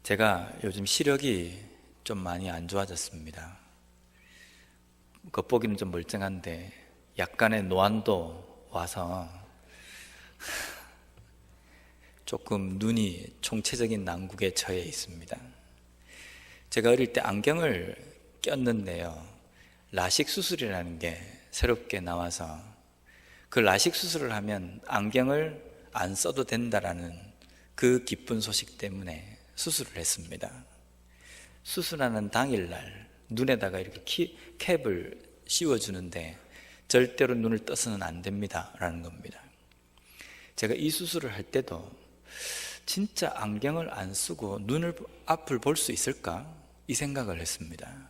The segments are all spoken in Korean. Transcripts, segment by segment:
제가 요즘 시력이 좀 많이 안 좋아졌습니다. 겉보기는 좀 멀쩡한데 약간의 노안도 와서 조금 눈이 총체적인 난국에 처해 있습니다. 제가 어릴 때 안경을 꼈는데요, 라식 수술이라는 게 새롭게 나와서 그 라식 수술을 하면 안경을 안 써도 된다라는 그 기쁜 소식 때문에 수술을 했습니다. 수술하는 당일날 눈에다가 이렇게 캡을 씌워주는데 절대로 눈을 떠서는 안 됩니다 라는 겁니다. 제가 이 수술을 할 때도 진짜 안경을 안 쓰고 눈을 앞을 볼 수 있을까? 이 생각을 했습니다.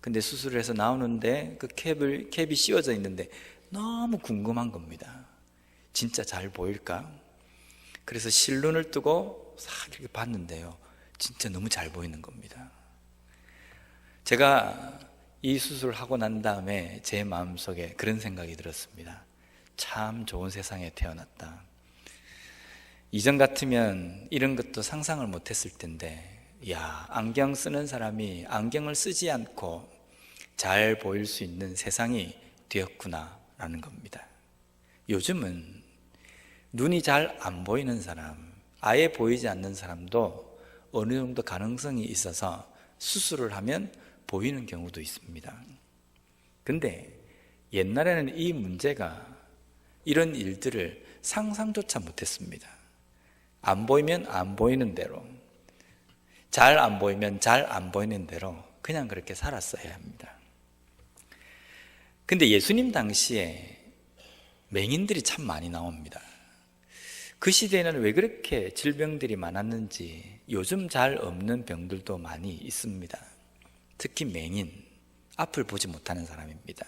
근데 수술을 해서 나오는데 그 캡이 씌워져 있는데 너무 궁금한 겁니다. 진짜 잘 보일까? 그래서 실눈을 뜨고 싹 이렇게 봤는데요, 진짜 너무 잘 보이는 겁니다. 제가 이 수술을 하고 난 다음에 제 마음속에 그런 생각이 들었습니다. 참 좋은 세상에 태어났다. 이전 같으면 이런 것도 상상을 못했을 텐데, 야, 안경 쓰는 사람이 안경을 쓰지 않고 잘 보일 수 있는 세상이 되었구나 라는 겁니다. 요즘은 눈이 잘 안 보이는 사람, 아예 보이지 않는 사람도 어느 정도 가능성이 있어서 수술을 하면 보이는 경우도 있습니다. 근데 옛날에는 이 문제가, 이런 일들을 상상조차 못했습니다. 안 보이면 안 보이는 대로, 잘 안 보이면 잘 안 보이는 대로 그냥 그렇게 살았어야 합니다. 근데 예수님 당시에 맹인들이 참 많이 나옵니다. 그 시대에는 왜 그렇게 질병들이 많았는지 요즘 잘 없는 병들도 많이 있습니다. 특히 맹인, 앞을 보지 못하는 사람입니다.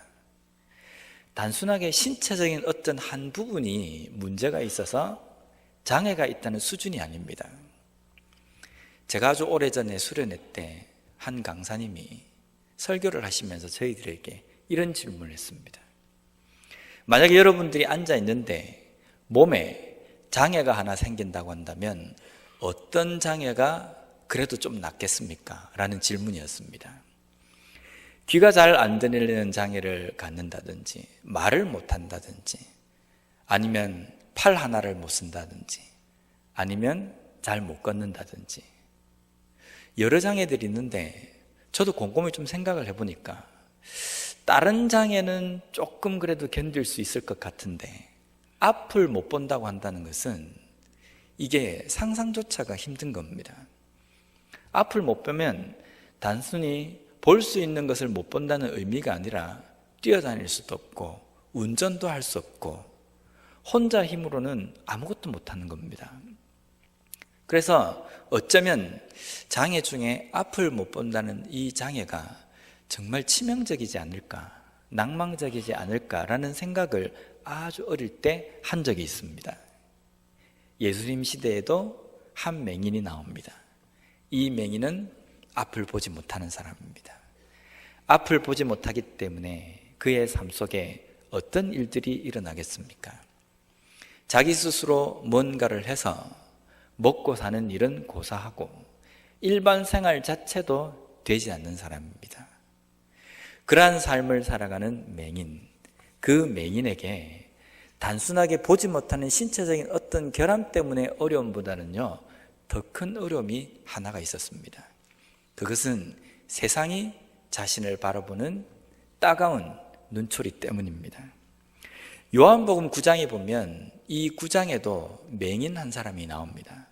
단순하게 신체적인 어떤 한 부분이 문제가 있어서 장애가 있다는 수준이 아닙니다. 제가 아주 오래전에 수련회 때 한 강사님이 설교를 하시면서 저희들에게 이런 질문을 했습니다. 만약에 여러분들이 앉아 있는데 몸에 장애가 하나 생긴다고 한다면 어떤 장애가 그래도 좀 낫겠습니까? 라는 질문이었습니다. 귀가 잘 안 들리는 장애를 갖는다든지, 말을 못한다든지, 아니면 팔 하나를 못 쓴다든지, 아니면 잘 못 걷는다든지, 여러 장애들이 있는데 저도 곰곰이 좀 생각을 해보니까 다른 장애는 조금 그래도 견딜 수 있을 것 같은데 앞을 못 본다고 한다는 것은 이게 상상조차가 힘든 겁니다. 앞을 못 보면 단순히 볼 수 있는 것을 못 본다는 의미가 아니라 뛰어다닐 수도 없고 운전도 할 수 없고 혼자 힘으로는 아무것도 못하는 겁니다. 그래서 어쩌면 장애 중에 앞을 못 본다는 이 장애가 정말 치명적이지 않을까, 낭망적이지 않을까라는 생각을 아주 어릴 때 한 적이 있습니다. 예수님 시대에도 한 맹인이 나옵니다. 이 맹인은 앞을 보지 못하는 사람입니다. 앞을 보지 못하기 때문에 그의 삶 속에 어떤 일들이 일어나겠습니까? 자기 스스로 뭔가를 해서 먹고 사는 일은 고사하고 일반 생활 자체도 되지 않는 사람입니다. 그러한 삶을 살아가는 맹인, 그 맹인에게 단순하게 보지 못하는 신체적인 어떤 결함 때문에 어려움보다는요, 더 큰 어려움이 하나가 있었습니다. 그것은 세상이 자신을 바라보는 따가운 눈초리 때문입니다. 요한복음 9장에 보면 이 9장에도 맹인 한 사람이 나옵니다.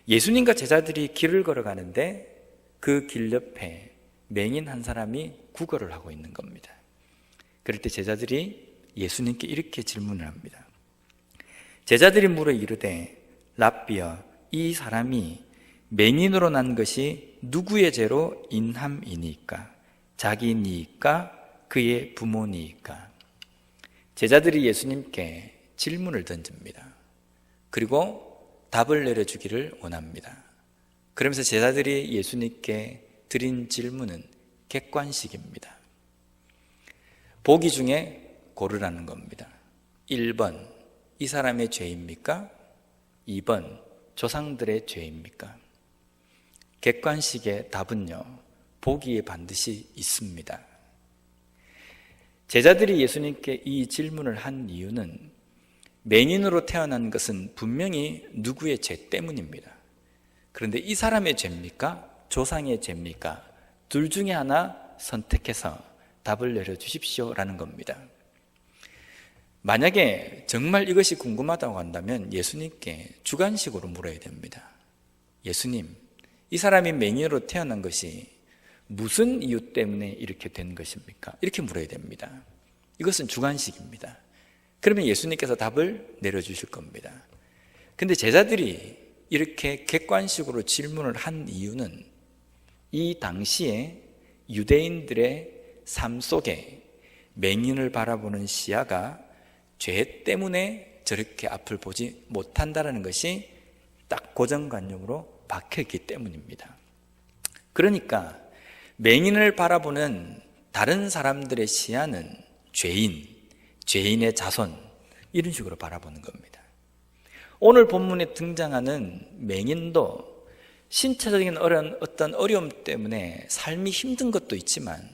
예수님과 제자들이 길을 걸어가는데 그 길 옆에 맹인 한 사람이 구걸을 하고 있는 겁니다. 그럴 때 제자들이 예수님께 이렇게 질문을 합니다. 제자들이 물어 이르되 랍비여, 이 사람이 맹인으로 난 것이 누구의 죄로 인함이니까? 자기니까 그의 부모니까? 제자들이 예수님께 질문을 던집니다. 그리고 답을 내려주기를 원합니다. 그러면서 제자들이 예수님께 드린 질문은 객관식입니다. 보기 중에 고르라는 겁니다. 1번, 이 사람의 죄입니까? 2번, 조상들의 죄입니까? 객관식의 답은요, 보기에 반드시 있습니다. 제자들이 예수님께 이 질문을 한 이유는 맹인으로 태어난 것은 분명히 누구의 죄 때문입니다. 그런데 이 사람의 죄입니까? 조상의 죄입니까? 둘 중에 하나 선택해서 답을 내려주십시오 라는 겁니다. 만약에 정말 이것이 궁금하다고 한다면 예수님께 주관식으로 물어야 됩니다. 예수님, 이 사람이 맹인으로 태어난 것이 무슨 이유 때문에 이렇게 된 것입니까? 이렇게 물어야 됩니다. 이것은 주관식입니다. 그러면 예수님께서 답을 내려주실 겁니다. 근데 제자들이 이렇게 객관식으로 질문을 한 이유는 이 당시에 유대인들의 삶 속에 맹인을 바라보는 시야가 죄 때문에 저렇게 앞을 보지 못한다는 것이 딱 고정관념으로 박혀있기 때문입니다. 그러니까 맹인을 바라보는 다른 사람들의 시야는 죄인, 죄인의 자손, 이런 식으로 바라보는 겁니다. 오늘 본문에 등장하는 맹인도 신체적인 어떤 어려움 때문에 삶이 힘든 것도 있지만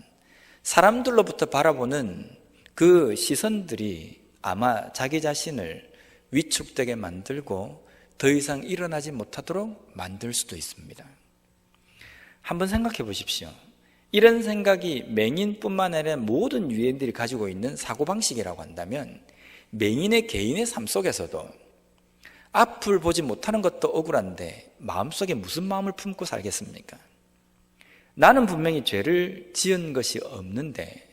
사람들로부터 바라보는 그 시선들이 아마 자기 자신을 위축되게 만들고 더 이상 일어나지 못하도록 만들 수도 있습니다. 한번 생각해 보십시오. 이런 생각이 맹인뿐만 아니라 모든 유대인들이 가지고 있는 사고방식이라고 한다면 맹인의 개인의 삶 속에서도 앞을 보지 못하는 것도 억울한데 마음속에 무슨 마음을 품고 살겠습니까? 나는 분명히 죄를 지은 것이 없는데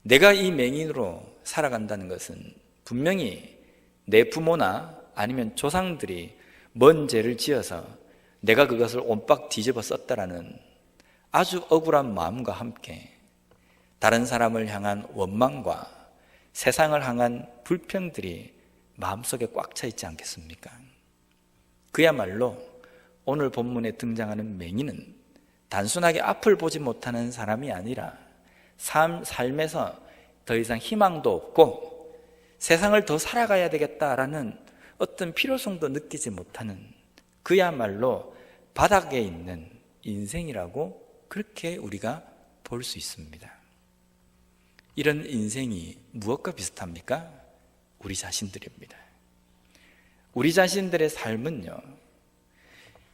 내가 이 맹인으로 살아간다는 것은 분명히 내 부모나 아니면 조상들이 먼 죄를 지어서 내가 그것을 옴박 뒤집어 썼다라는 아주 억울한 마음과 함께 다른 사람을 향한 원망과 세상을 향한 불평들이 마음속에 꽉 차 있지 않겠습니까? 그야말로 오늘 본문에 등장하는 맹인은 단순하게 앞을 보지 못하는 사람이 아니라 삶에서 더 이상 희망도 없고 세상을 더 살아가야 되겠다라는 어떤 필요성도 느끼지 못하는 그야말로 바닥에 있는 인생이라고 그렇게 우리가 볼 수 있습니다. 이런 인생이 무엇과 비슷합니까? 우리 자신들입니다. 우리 자신들의 삶은요,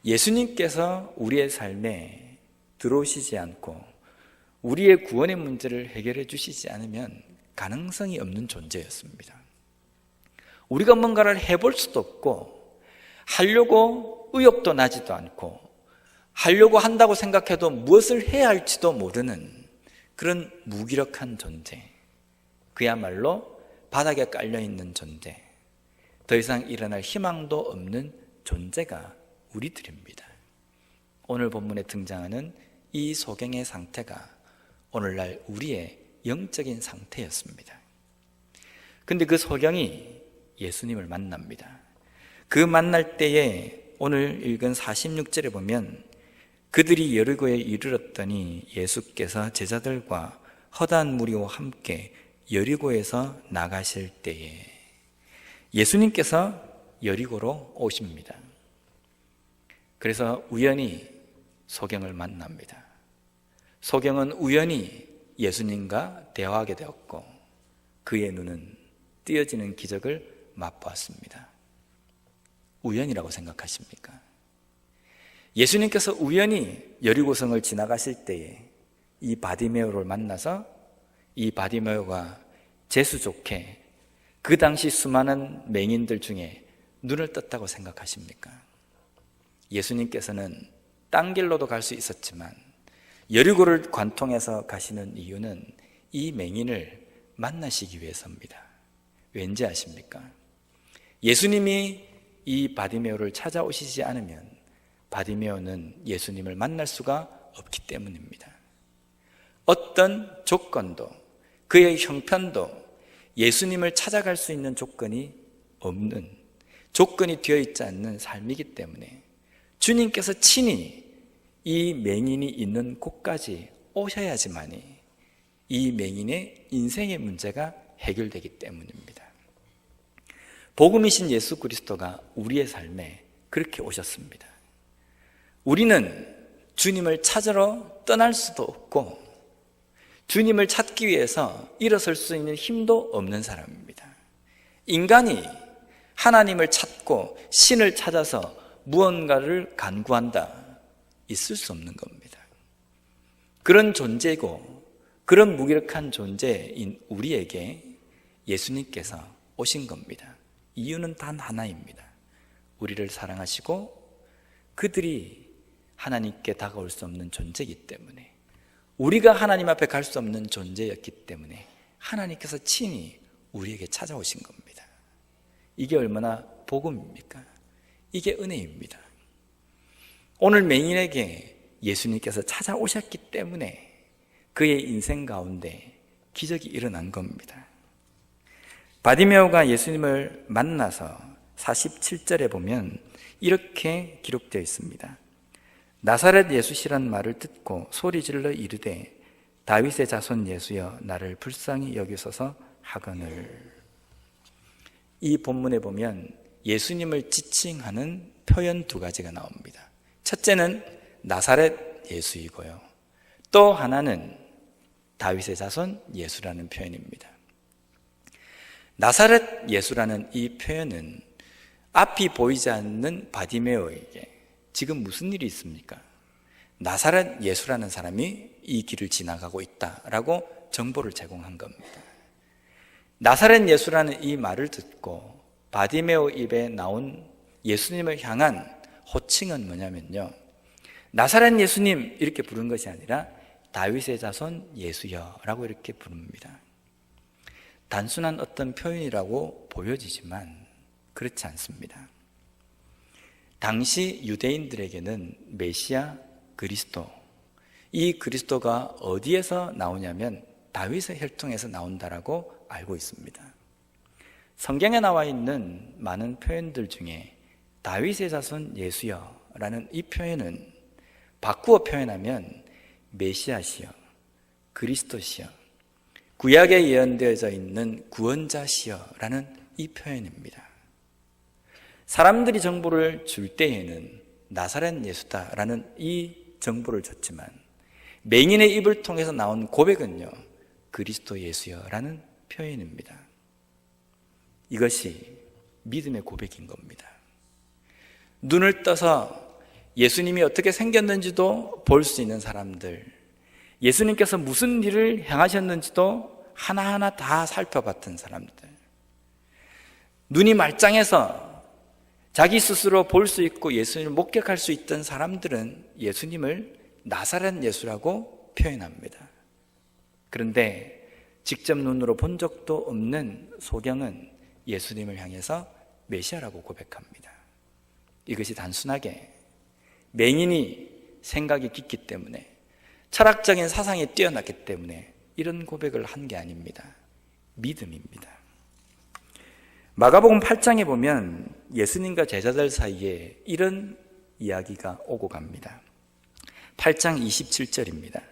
예수님께서 우리의 삶에 들어오시지 않고 우리의 구원의 문제를 해결해 주시지 않으면 가능성이 없는 존재였습니다. 우리가 뭔가를 해볼 수도 없고 하려고 의욕도 나지도 않고 하려고 한다고 생각해도 무엇을 해야 할지도 모르는 그런 무기력한 존재, 그야말로 바닥에 깔려있는 존재, 더 이상 일어날 희망도 없는 존재가 우리들입니다. 오늘 본문에 등장하는 이 소경의 상태가 오늘날 우리의 영적인 상태였습니다. 근데 그 소경이 예수님을 만납니다. 그 만날 때에 오늘 읽은 46절에 보면 그들이 여리고에 이르렀더니 예수께서 제자들과 허다한 무리와 함께 여리고에서 나가실 때에 예수님께서 여리고로 오십니다. 그래서 우연히 소경을 만납니다. 소경은 우연히 예수님과 대화하게 되었고 그의 눈은 띄어지는 기적을 맛보았습니다. 우연이라고 생각하십니까? 예수님께서 우연히 여리고성을 지나가실 때에 이 바디메오를 만나서 이 바디메오가 재수 좋게 그 당시 수많은 맹인들 중에 눈을 떴다고 생각하십니까? 예수님께서는 딴 길로도 갈 수 있었지만 여리고를 관통해서 가시는 이유는 이 맹인을 만나시기 위해서입니다. 왠지 아십니까? 예수님이 이 바디메오를 찾아오시지 않으면 바디메오는 예수님을 만날 수가 없기 때문입니다. 어떤 조건도 그의 형편도 예수님을 찾아갈 수 있는 조건이 없는, 조건이 되어 있지 않는 삶이기 때문에 주님께서 친히 이 맹인이 있는 곳까지 오셔야지만이 이 맹인의 인생의 문제가 해결되기 때문입니다. 복음이신 예수 그리스도가 우리의 삶에 그렇게 오셨습니다. 우리는 주님을 찾으러 떠날 수도 없고 주님을 찾기 위해서 일어설 수 있는 힘도 없는 사람입니다. 인간이 하나님을 찾고 신을 찾아서 무언가를 간구한다, 있을 수 없는 겁니다. 그런 존재고 그런 무기력한 존재인 우리에게 예수님께서 오신 겁니다. 이유는 단 하나입니다. 우리를 사랑하시고 그들이 하나님께 다가올 수 없는 존재이기 때문에, 우리가 하나님 앞에 갈 수 없는 존재였기 때문에 하나님께서 친히 우리에게 찾아오신 겁니다. 이게 얼마나 복음입니까? 이게 은혜입니다. 오늘 맹인에게 예수님께서 찾아오셨기 때문에 그의 인생 가운데 기적이 일어난 겁니다. 바디메오가 예수님을 만나서 47절에 보면 이렇게 기록되어 있습니다. 나사렛 예수시란 말을 듣고 소리질러 이르되 다윗의 자손 예수여 나를 불쌍히 여기소서 하거늘. 이 본문에 보면 예수님을 지칭하는 표현 두 가지가 나옵니다. 첫째는 나사렛 예수이고요, 또 하나는 다윗의 자손 예수라는 표현입니다. 나사렛 예수라는 이 표현은 앞이 보이지 않는 바디메오에게 지금 무슨 일이 있습니까? 나사렛 예수라는 사람이 이 길을 지나가고 있다라고 정보를 제공한 겁니다. 나사렛 예수라는 이 말을 듣고 바디메오 입에 나온 예수님을 향한 호칭은 뭐냐면요, 나사렛 예수님 이렇게 부른 것이 아니라 다윗의 자손 예수여 라고 이렇게 부릅니다. 단순한 어떤 표현이라고 보여지지만 그렇지 않습니다. 당시 유대인들에게는 메시아 그리스도, 이 그리스도가 어디에서 나오냐면 다윗의 혈통에서 나온다라고 알고 있습니다. 성경에 나와 있는 많은 표현들 중에 다윗의 자손 예수여 라는 이 표현은 바꾸어 표현하면 메시아시여, 그리스도시여, 구약에 예언되어져 있는 구원자시여 라는 이 표현입니다. 사람들이 정보를 줄 때에는 나사렛 예수다라는 이 정보를 줬지만 맹인의 입을 통해서 나온 고백은요, 그리스도 예수여라는 표현입니다. 이것이 믿음의 고백인 겁니다. 눈을 떠서 예수님이 어떻게 생겼는지도 볼 수 있는 사람들, 예수님께서 무슨 일을 행하셨는지도 하나하나 다 살펴봤던 사람들, 눈이 말짱해서 자기 스스로 볼 수 있고 예수님을 목격할 수 있던 사람들은 예수님을 나사렛 예수라고 표현합니다. 그런데 직접 눈으로 본 적도 없는 소경은 예수님을 향해서 메시아라고 고백합니다. 이것이 단순하게 맹인이 생각이 깊기 때문에, 철학적인 사상이 뛰어났기 때문에 이런 고백을 한 게 아닙니다. 믿음입니다. 마가복음 8장에 보면 예수님과 제자들 사이에 이런 이야기가 오고 갑니다. 8장 27절입니다.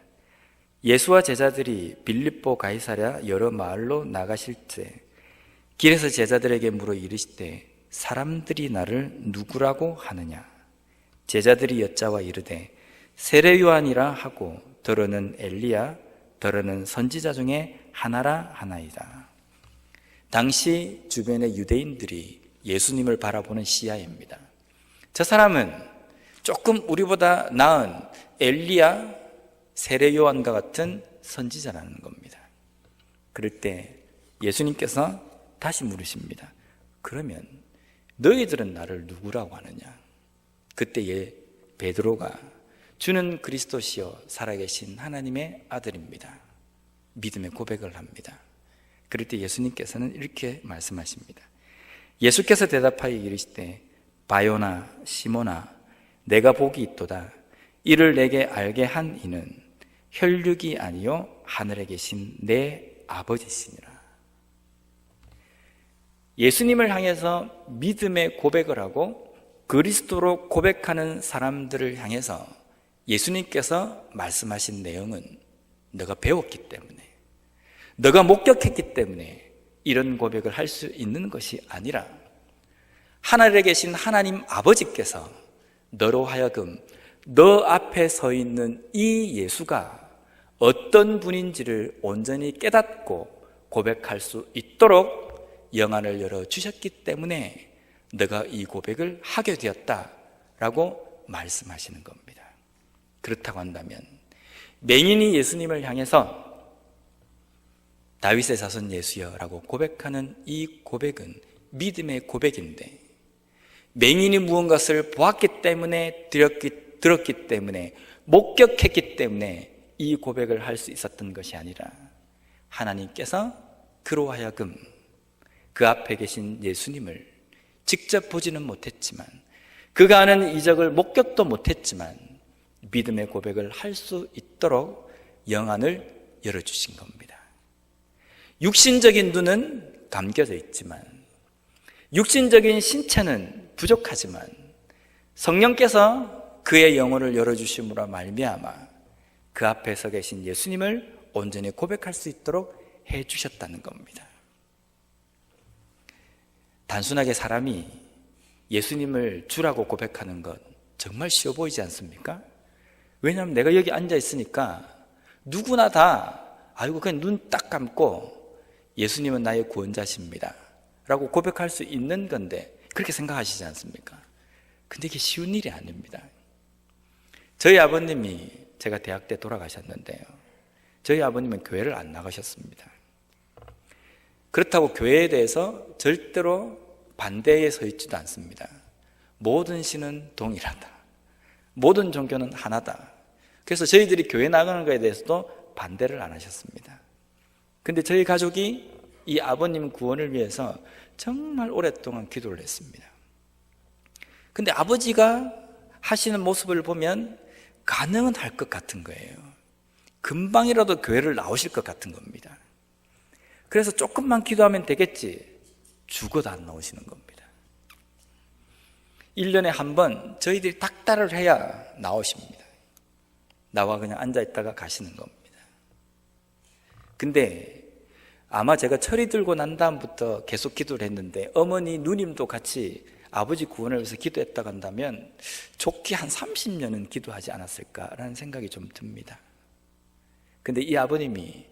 예수와 제자들이 빌립보 가이사랴 여러 마을로 나가실 때 길에서 제자들에게 물어 이르시되 사람들이 나를 누구라고 하느냐? 제자들이 여짜와 이르되 세례 요한이라 하고 더러는 엘리야, 더러는 선지자 중에 하나라 하나이다. 당시 주변의 유대인들이 예수님을 바라보는 시야입니다. 저 사람은 조금 우리보다 나은 엘리야, 세례 요한과 같은 선지자라는 겁니다. 그럴 때 예수님께서 다시 물으십니다. 그러면 너희들은 나를 누구라고 하느냐? 그때에 베드로가 주는 그리스도시요 살아계신 하나님의 아들입니다. 믿음의 고백을 합니다. 그럴 때 예수님께서는 이렇게 말씀하십니다. 예수께서 대답하여 이르시되 바요나 시몬아 내가 복이 있도다. 이를 내게 알게 한 이는 혈육이 아니요 하늘에 계신 내 아버지시니라. 예수님을 향해서 믿음의 고백을 하고 그리스도로 고백하는 사람들을 향해서 예수님께서 말씀하신 내용은 너가 배웠기 때문에, 너가 목격했기 때문에 이런 고백을 할 수 있는 것이 아니라 하늘에 계신 하나님 아버지께서 너로 하여금 너 앞에 서 있는 이 예수가 어떤 분인지를 온전히 깨닫고 고백할 수 있도록 영안을 열어주셨기 때문에 너가 이 고백을 하게 되었다라고 말씀하시는 겁니다. 그렇다고 한다면 맹인이 예수님을 향해서 다윗의 자손 예수여 라고 고백하는 이 고백은 믿음의 고백인데, 맹인이 무언가를 보았기 때문에 들었기 때문에 목격했기 때문에 이 고백을 할 수 있었던 것이 아니라 하나님께서 그로 하여금 그 앞에 계신 예수님을 직접 보지는 못했지만, 그가 하는 이적을 목격도 못했지만 믿음의 고백을 할 수 있도록 영안을 열어주신 겁니다. 육신적인 눈은 감겨져 있지만, 육신적인 신체는 부족하지만 성령께서 그의 영혼을 열어주심으로 말미암아 그 앞에 서 계신 예수님을 온전히 고백할 수 있도록 해주셨다는 겁니다. 단순하게 사람이 예수님을 주라고 고백하는 것 정말 쉬워 보이지 않습니까? 왜냐하면 내가 여기 앉아 있으니까 누구나 다 아이고 그냥 눈 딱 감고 예수님은 나의 구원자십니다 라고 고백할 수 있는 건데, 그렇게 생각하시지 않습니까? 근데 이게 쉬운 일이 아닙니다. 저희 아버님이, 제가 대학 때 돌아가셨는데요, 저희 아버님은 교회를 안 나가셨습니다. 그렇다고 교회에 대해서 절대로 반대에 서 있지도 않습니다. 모든 신은 동일하다, 모든 종교는 하나다. 그래서 저희들이 교회 나가는 것에 대해서도 반대를 안 하셨습니다. 근데 저희 가족이 이 아버님 구원을 위해서 정말 오랫동안 기도를 했습니다. 근데 아버지가 하시는 모습을 보면 가능은 할 것 같은 거예요. 금방이라도 교회를 나오실 것 같은 겁니다. 그래서 조금만 기도하면 되겠지, 죽어도 안 나오시는 겁니다. 1년에 한 번 저희들이 닥달을 해야 나오십니다. 나와 그냥 앉아있다가 가시는 겁니다. 근데 아마 제가 철이 들고 난 다음부터 계속 기도를 했는데, 어머니 누님도 같이 아버지 구원을 위해서 기도했다고 한다면 좋게 한 30년은 기도하지 않았을까라는 생각이 좀 듭니다. 근데 이 아버님이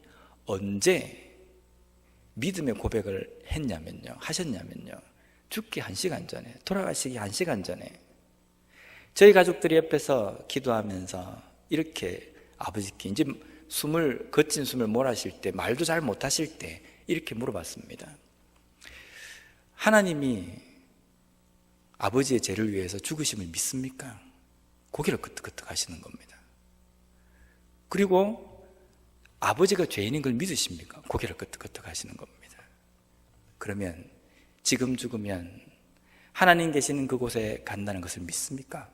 언제 믿음의 고백을 하셨냐면요, 죽기 1시간 전에, 돌아가시기 1시간 전에 저희 가족들이 옆에서 기도하면서 이렇게 아버지께 이제 거친 숨을 몰아쉴 때, 말도 잘 못하실 때 이렇게 물어봤습니다. 하나님이 아버지의 죄를 위해서 죽으심을 믿습니까? 고개를 끄덕끄덕 하시는 겁니다. 그리고 아버지가 죄인인 걸 믿으십니까? 고개를 끄덕끄덕 하시는 겁니다. 그러면 지금 죽으면 하나님 계시는 그곳에 간다는 것을 믿습니까?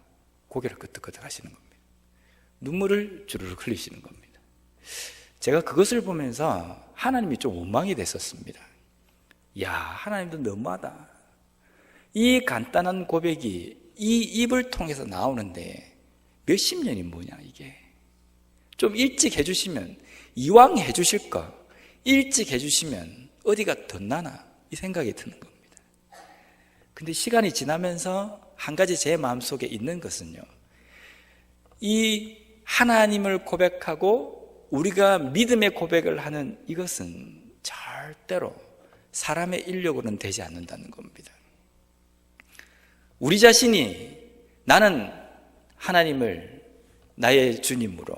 고개를 끄덕끄덕 하시는 겁니다. 눈물을 주르륵 흘리시는 겁니다. 제가 그것을 보면서 하나님이 좀 원망이 됐었습니다. 야, 하나님도 너무하다. 이 간단한 고백이 이 입을 통해서 나오는데 몇십 년이 뭐냐 이게. 좀 일찍 해주시면, 이왕 해주실 거 일찍 해주시면 어디가 더 나나 이 생각이 드는 겁니다. 근데 시간이 지나면서 한 가지 제 마음속에 있는 것은요, 이 하나님을 고백하고 우리가 믿음의 고백을 하는 이것은 절대로 사람의 인력으로는 되지 않는다는 겁니다. 우리 자신이 나는 하나님을 나의 주님으로,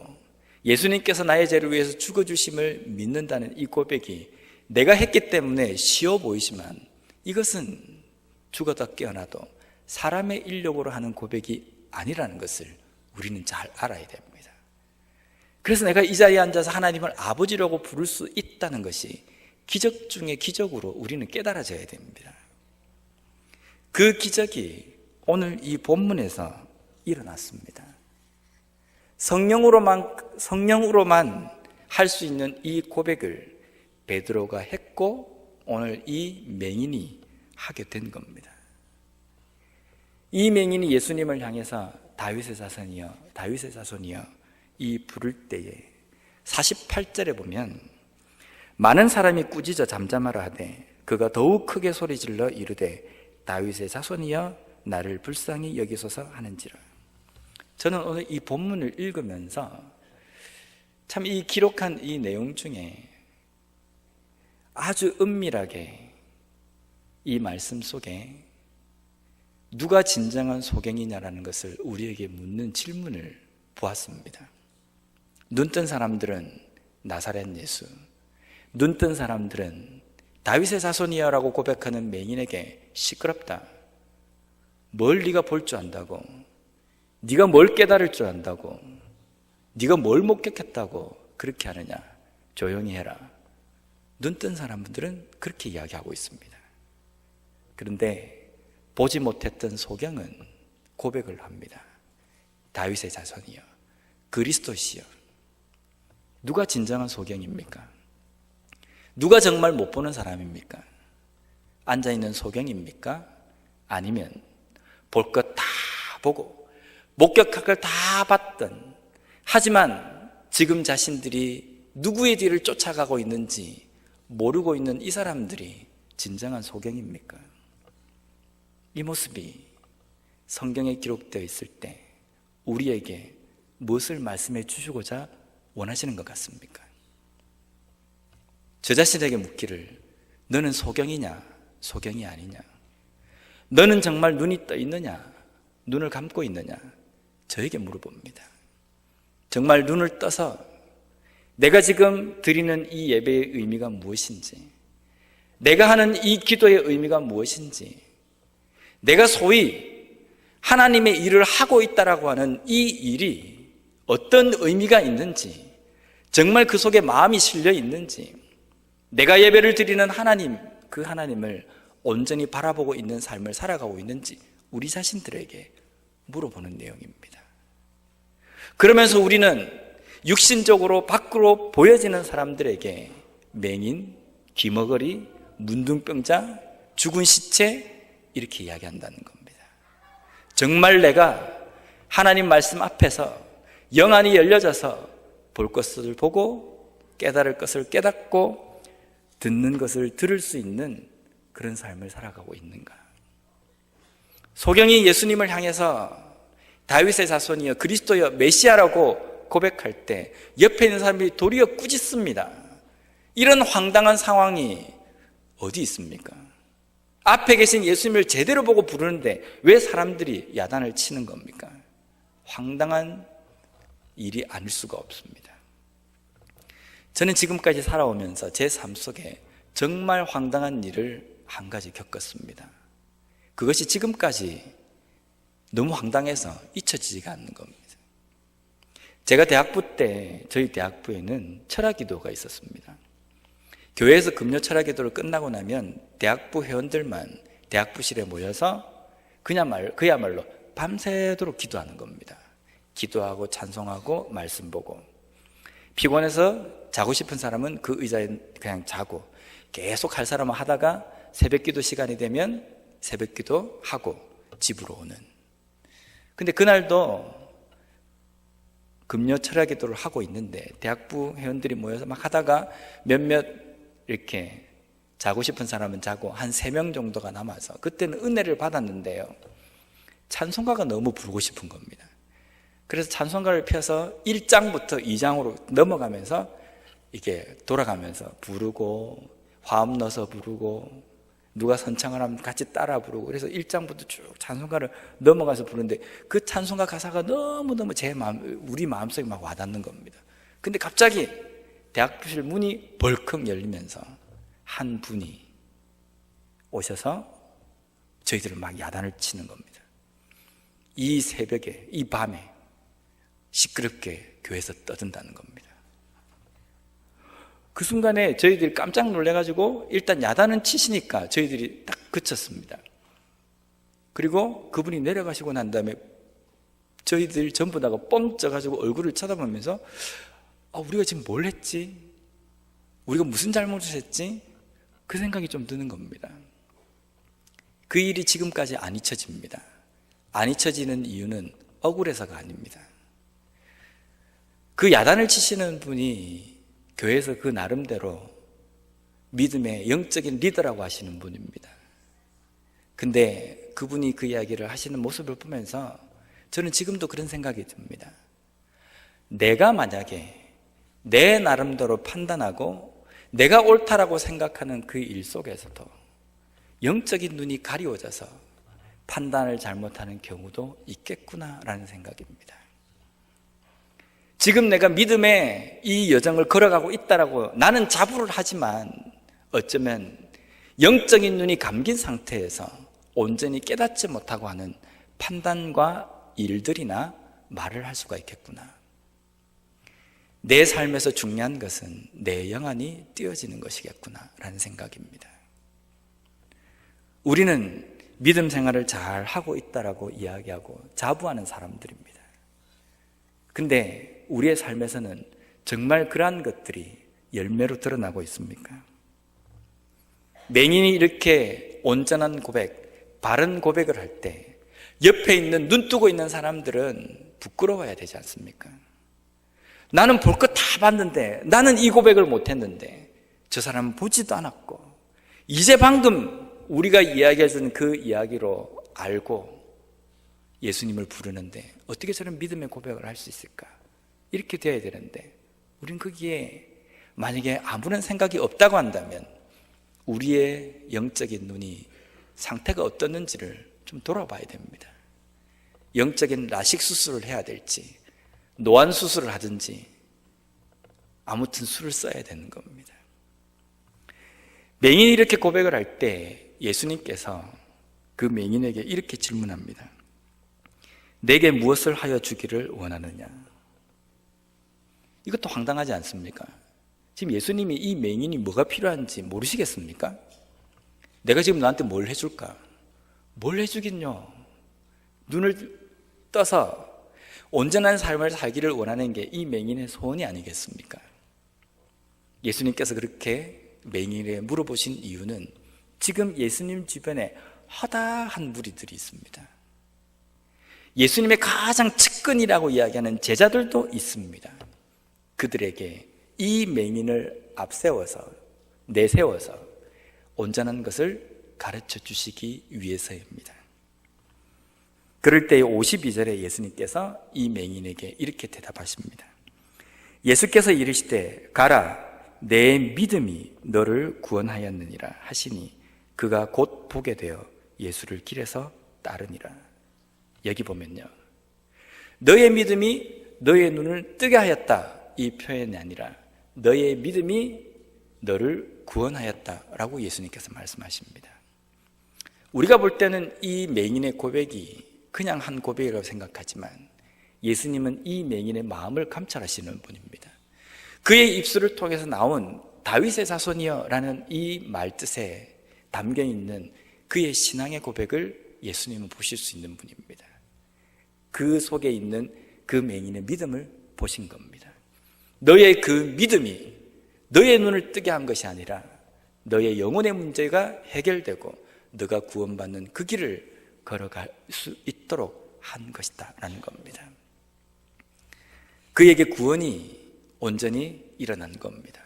예수님께서 나의 죄를 위해서 죽어주심을 믿는다는 이 고백이 내가 했기 때문에 쉬워 보이지만, 이것은 죽어다 깨어나도 사람의 인력으로 하는 고백이 아니라는 것을 우리는 잘 알아야 됩니다. 그래서 내가 이 자리에 앉아서 하나님을 아버지라고 부를 수 있다는 것이 기적 중에 기적으로 우리는 깨달아져야 됩니다. 그 기적이 오늘 이 본문에서 일어났습니다. 성령으로만 할 수 있는 이 고백을 베드로가 했고 오늘 이 맹인이 하게 된 겁니다. 이 맹인이 예수님을 향해서 다윗의 자손이여 이 부를 때에 48절에 보면, 많은 사람이 꾸짖어 잠잠하라 하되 그가 더욱 크게 소리질러 이르되 다윗의 자손이여 나를 불쌍히 여기소서 하는지라. 저는 오늘 이 본문을 읽으면서 참 이 기록한 이 내용 중에 아주 은밀하게 이 말씀 속에 누가 진정한 소경이냐라는 것을 우리에게 묻는 질문을 보았습니다. 눈뜬 사람들은 나사렛 예수, 눈뜬 사람들은 다윗의 자손이야라고 고백하는 맹인에게 시끄럽다. 뭘 네가 볼 줄 안다고, 네가 뭘 깨달을 줄 안다고, 네가 뭘 목격했다고 그렇게 하느냐, 조용히 해라. 눈뜬 사람들은 그렇게 이야기하고 있습니다. 그런데 보지 못했던 소경은 고백을 합니다. 다윗의 자손이여, 그리스도시여. 누가 진정한 소경입니까? 누가 정말 못 보는 사람입니까? 앉아있는 소경입니까? 아니면 볼 것 다 보고 목격할 걸 다 봤던, 하지만 지금 자신들이 누구의 뒤를 쫓아가고 있는지 모르고 있는 이 사람들이 진정한 소경입니까? 이 모습이 성경에 기록되어 있을 때 우리에게 무엇을 말씀해 주시고자 원하시는 것 같습니까? 저 자신에게 묻기를, 너는 소경이냐, 소경이 아니냐? 너는 정말 눈이 떠 있느냐, 눈을 감고 있느냐? 저에게 물어봅니다. 정말 눈을 떠서 내가 지금 드리는 이 예배의 의미가 무엇인지, 내가 하는 이 기도의 의미가 무엇인지, 내가 소위 하나님의 일을 하고 있다라고 하는 이 일이 어떤 의미가 있는지, 정말 그 속에 마음이 실려 있는지, 내가 예배를 드리는 하나님, 그 하나님을 온전히 바라보고 있는 삶을 살아가고 있는지 우리 자신들에게 물어보는 내용입니다. 그러면서 우리는 육신적으로 밖으로 보여지는 사람들에게 맹인, 귀머거리, 문둥병자, 죽은 시체 이렇게 이야기한다는 겁니다. 정말 내가 하나님 말씀 앞에서 영안이 열려져서 볼 것을 보고 깨달을 것을 깨닫고 듣는 것을 들을 수 있는 그런 삶을 살아가고 있는가? 소경이 예수님을 향해서 다윗의 자손이여 그리스도여 메시아라고 고백할 때 옆에 있는 사람들이 도리어 꾸짖습니다. 이런 황당한 상황이 어디 있습니까? 앞에 계신 예수님을 제대로 보고 부르는데 왜 사람들이 야단을 치는 겁니까? 황당한 일이 아닐 수가 없습니다. 저는 지금까지 살아오면서 제 삶 속에 정말 황당한 일을 한 가지 겪었습니다. 그것이 지금까지 너무 황당해서 잊혀지지가 않는 겁니다. 제가 대학부 때 저희 대학부에는 철학기도가 있었습니다. 교회에서 금요 철학기도를 끝나고 나면 대학부 회원들만 대학부실에 모여서 그야말로 밤새도록 기도하는 겁니다. 기도하고 찬송하고 말씀 보고, 피곤해서 자고 싶은 사람은 그 의자에 그냥 자고, 계속 할 사람은 하다가 새벽기도 시간이 되면 새벽기도 하고 집으로 오는. 근데 그날도 금요 철학기도를 하고 있는데 대학부 회원들이 모여서 막 하다가 몇몇 이렇게 자고 싶은 사람은 자고 한 3명 정도가 남아서, 그때는 은혜를 받았는데요, 찬송가가 너무 부르고 싶은 겁니다. 그래서 찬송가를 펴서 1장부터 2장으로 넘어가면서 이게 돌아가면서 부르고, 화음 넣어서 부르고, 누가 선창을 하면 같이 따라 부르고, 그래서 1장부터 쭉 찬송가를 넘어가서 부르는데 그 찬송가 가사가 너무너무 우리 마음속에 막 와닿는 겁니다. 근데 갑자기 대학부실 문이 벌컥 열리면서 한 분이 오셔서 저희들을 막 야단을 치는 겁니다. 이 새벽에, 이 밤에 시끄럽게 교회에서 떠든다는 겁니다. 그 순간에 저희들이 깜짝 놀래가지고 일단 야단은 치시니까 저희들이 딱 그쳤습니다. 그리고 그분이 내려가시고 난 다음에 저희들 전부 다가 뻥 쪄가지고 얼굴을 쳐다보면서 우리가 지금 뭘 했지? 우리가 무슨 잘못을 했지? 그 생각이 좀 드는 겁니다. 그 일이 지금까지 안 잊혀집니다. 안 잊혀지는 이유는 억울해서가 아닙니다. 그 야단을 치시는 분이 교회에서 그 나름대로 믿음의 영적인 리더라고 하시는 분입니다. 근데 그분이 그 이야기를 하시는 모습을 보면서 저는 지금도 그런 생각이 듭니다. 내가 만약에 내 나름대로 판단하고 내가 옳다라고 생각하는 그 일 속에서도 영적인 눈이 가리워져서 판단을 잘못하는 경우도 있겠구나라는 생각입니다. 지금 내가 믿음의 이 여정을 걸어가고 있다라고 나는 자부를 하지만 어쩌면 영적인 눈이 감긴 상태에서 온전히 깨닫지 못하고 하는 판단과 일들이나 말을 할 수가 있겠구나. 내 삶에서 중요한 것은 내 영안이 띄어지는 것이겠구나 라는 생각입니다. 우리는 믿음 생활을 잘 하고 있다라고 이야기하고 자부하는 사람들입니다. 근데 우리의 삶에서는 정말 그러한 것들이 열매로 드러나고 있습니까? 맹인이 이렇게 온전한 고백, 바른 고백을 할 때 옆에 있는 눈 뜨고 있는 사람들은 부끄러워야 되지 않습니까? 나는 볼 것 다 봤는데, 나는 이 고백을 못했는데 저 사람은 보지도 않았고 이제 방금 우리가 이야기해 준 그 이야기로 알고 예수님을 부르는데 어떻게 저런 믿음의 고백을 할 수 있을까? 이렇게 되어야 되는데 우린 거기에 만약에 아무런 생각이 없다고 한다면 우리의 영적인 눈이 상태가 어떻는지를 좀 돌아봐야 됩니다. 영적인 라식 수술을 해야 될지 노안 수술을 하든지 아무튼 수를 써야 되는 겁니다. 맹인이 이렇게 고백을 할 때 예수님께서 그 맹인에게 이렇게 질문합니다. 내게 무엇을 하여 주기를 원하느냐? 이것도 황당하지 않습니까? 지금 예수님이 이 맹인이 뭐가 필요한지 모르시겠습니까? 내가 지금 너한테 뭘 해줄까? 뭘 해주긴요. 눈을 떠서 온전한 삶을 살기를 원하는 게 이 맹인의 소원이 아니겠습니까? 예수님께서 그렇게 맹인에게 물어보신 이유는 지금 예수님 주변에 허다한 무리들이 있습니다. 예수님의 가장 측근이라고 이야기하는 제자들도 있습니다. 그들에게 이 맹인을 앞세워서 내세워서 온전한 것을 가르쳐 주시기 위해서입니다. 그럴 때 52절에 예수님께서 이 맹인에게 이렇게 대답하십니다. 예수께서 이르시되 가라 내 믿음이 너를 구원하였느니라 하시니 그가 곧 보게 되어 예수를 길에서 따르니라. 여기 보면요, 너의 믿음이 너의 눈을 뜨게 하였다 이 표현이 아니라 너의 믿음이 너를 구원하였다라고 예수님께서 말씀하십니다. 우리가 볼 때는 이 맹인의 고백이 그냥 한 고백이라고 생각하지만 예수님은 이 맹인의 마음을 감찰하시는 분입니다. 그의 입술을 통해서 나온 다윗의 자손이여 라는 이 말뜻에 담겨있는 그의 신앙의 고백을 예수님은 보실 수 있는 분입니다. 그 속에 있는 그 맹인의 믿음을 보신 겁니다. 너의 그 믿음이 너의 눈을 뜨게 한 것이 아니라 너의 영혼의 문제가 해결되고 너가 구원받는 그 길을 걸어갈 수 있도록 한 것이다 라는 겁니다. 그에게 구원이 온전히 일어난 겁니다.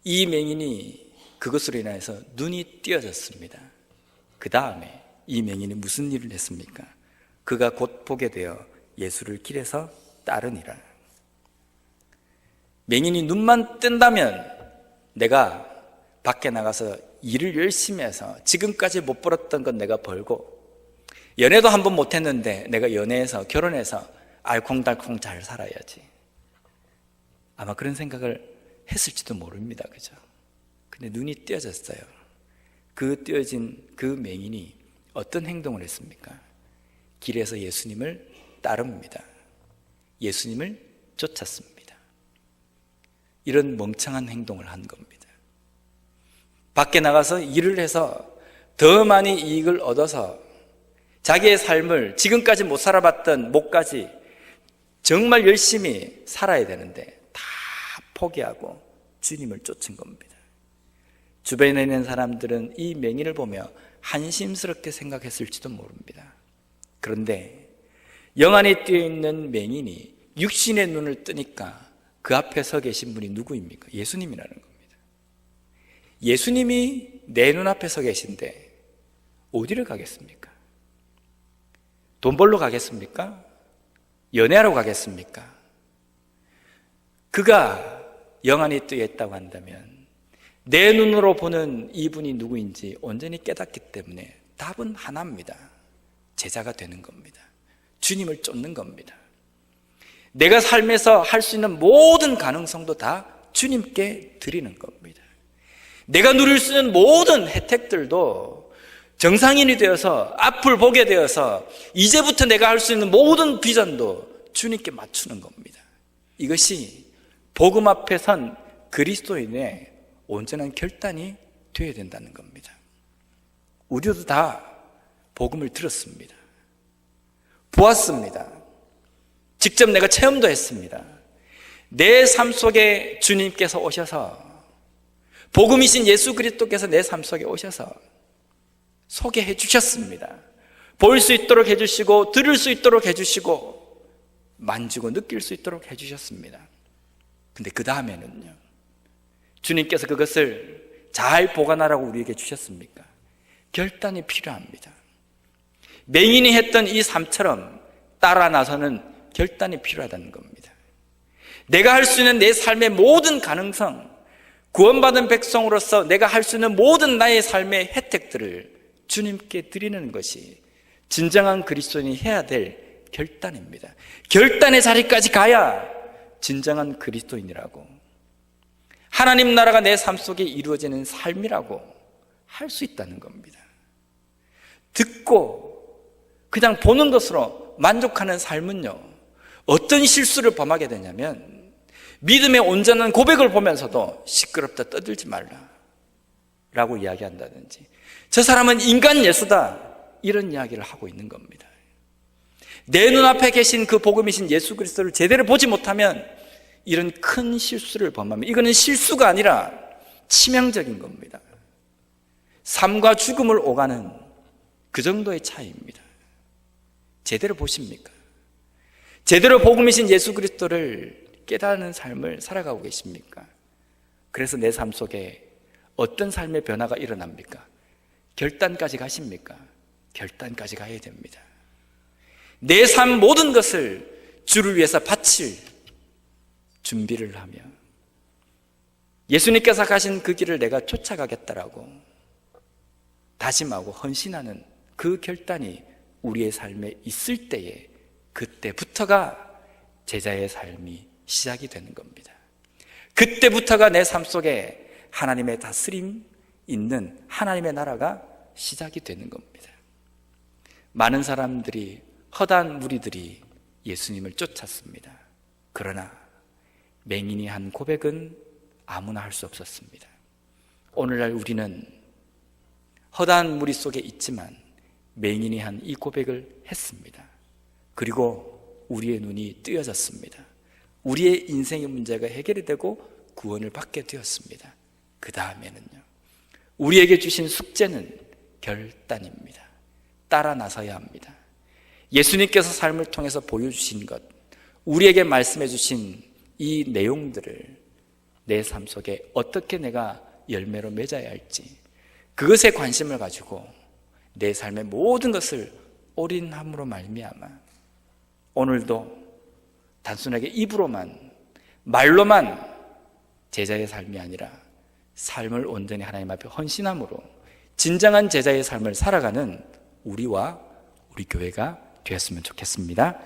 이 맹인이 그것으로 인해서 눈이 띄어졌습니다. 그 다음에 이 맹인이 무슨 일을 했습니까? 그가 곧 보게 되어 예수를 길에서 따르니라. 맹인이 눈만 뜬다면 내가 밖에 나가서 일을 열심히 해서 지금까지 못 벌었던 건 내가 벌고 연애도 한 번 못했는데 내가 연애해서 결혼해서 알콩달콩 잘 살아야지. 아마 그런 생각을 했을지도 모릅니다. 그죠? 근데 눈이 띄어졌어요. 그 띄어진 그 맹인이 어떤 행동을 했습니까? 길에서 예수님을 따릅니다. 예수님을 쫓았습니다. 이런 멍청한 행동을 한 겁니다. 밖에 나가서 일을 해서 더 많이 이익을 얻어서 자기의 삶을 지금까지 못 살아봤던 목까지 정말 열심히 살아야 되는데 다 포기하고 주님을 쫓은 겁니다. 주변에 있는 사람들은 이 맹인을 보며 한심스럽게 생각했을지도 모릅니다. 그런데 영안에 띄어있는 맹인이 육신의 눈을 뜨니까 그 앞에 서 계신 분이 누구입니까? 예수님이라는 겁니다. 예수님이 내 눈앞에 서 계신데 어디를 가겠습니까? 돈 벌러 가겠습니까? 연애하러 가겠습니까? 그가 영안이 뜨여 있다고 한다면 내 눈으로 보는 이분이 누구인지 온전히 깨닫기 때문에 답은 하나입니다. 제자가 되는 겁니다. 주님을 쫓는 겁니다. 내가 삶에서 할 수 있는 모든 가능성도 다 주님께 드리는 겁니다. 내가 누릴 수 있는 모든 혜택들도 정상인이 되어서 앞을 보게 되어서 이제부터 내가 할 수 있는 모든 비전도 주님께 맞추는 겁니다. 이것이 복음 앞에 선 그리스도인의 온전한 결단이 되어야 된다는 겁니다. 우리도 다 복음을 들었습니다. 보았습니다. 직접 내가 체험도 했습니다. 내 삶 속에 주님께서 오셔서, 복음이신 예수 그리스도께서 내 삶 속에 오셔서 소개해 주셨습니다. 볼 수 있도록 해주시고, 들을 수 있도록 해주시고, 만지고 느낄 수 있도록 해주셨습니다. 근데 그 다음에는요, 주님께서 그것을 잘 보관하라고 우리에게 주셨습니까? 결단이 필요합니다. 맹인이 했던 이 삶처럼 따라 나서는 결단이 필요하다는 겁니다. 내가 할 수 있는 내 삶의 모든 가능성, 구원받은 백성으로서 내가 할 수 있는 모든 나의 삶의 혜택들을 주님께 드리는 것이 진정한 그리스도인이 해야 될 결단입니다. 결단의 자리까지 가야 진정한 그리스도인이라고, 하나님 나라가 내 삶 속에 이루어지는 삶이라고 할 수 있다는 겁니다. 듣고 그냥 보는 것으로 만족하는 삶은요, 어떤 실수를 범하게 되냐면, 믿음의 온전한 고백을 보면서도 시끄럽다, 떠들지 말라 라고 이야기한다든지, 저 사람은 인간 예수다, 이런 이야기를 하고 있는 겁니다. 내 눈앞에 계신 그 복음이신 예수 그리스도를 제대로 보지 못하면 이런 큰 실수를 범하면, 이거는 실수가 아니라 치명적인 겁니다. 삶과 죽음을 오가는 그 정도의 차이입니다. 제대로 보십니까? 제대로 복음이신 예수 그리스도를 깨닫는 삶을 살아가고 계십니까? 그래서 내 삶 속에 어떤 삶의 변화가 일어납니까? 결단까지 가십니까? 결단까지 가야 됩니다. 내 삶 모든 것을 주를 위해서 바칠 준비를 하며, 예수님께서 가신 그 길을 내가 쫓아가겠다라고 다짐하고 헌신하는 그 결단이 우리의 삶에 있을 때에, 그때부터가 제자의 삶이 시작이 되는 겁니다. 그때부터가 내 삶 속에 하나님의 다스림 있는 하나님의 나라가 시작이 되는 겁니다. 많은 사람들이, 허다한 무리들이 예수님을 쫓았습니다. 그러나 맹인이 한 고백은 아무나 할 수 없었습니다. 오늘날 우리는 허다한 무리 속에 있지만 맹인이 한 이 고백을 했습니다. 그리고 우리의 눈이 뜨여졌습니다. 우리의 인생의 문제가 해결이 되고 구원을 받게 되었습니다. 그 다음에는요, 우리에게 주신 숙제는 결단입니다. 따라 나서야 합니다. 예수님께서 삶을 통해서 보여주신 것, 우리에게 말씀해 주신 이 내용들을 내 삶 속에 어떻게 내가 열매로 맺어야 할지, 그것에 관심을 가지고 내 삶의 모든 것을 올인함으로 말미암아 오늘도 단순하게 입으로만, 말로만 제자의 삶이 아니라 삶을 온전히 하나님 앞에 헌신함으로 진정한 제자의 삶을 살아가는 우리와 우리 교회가 되었으면 좋겠습니다.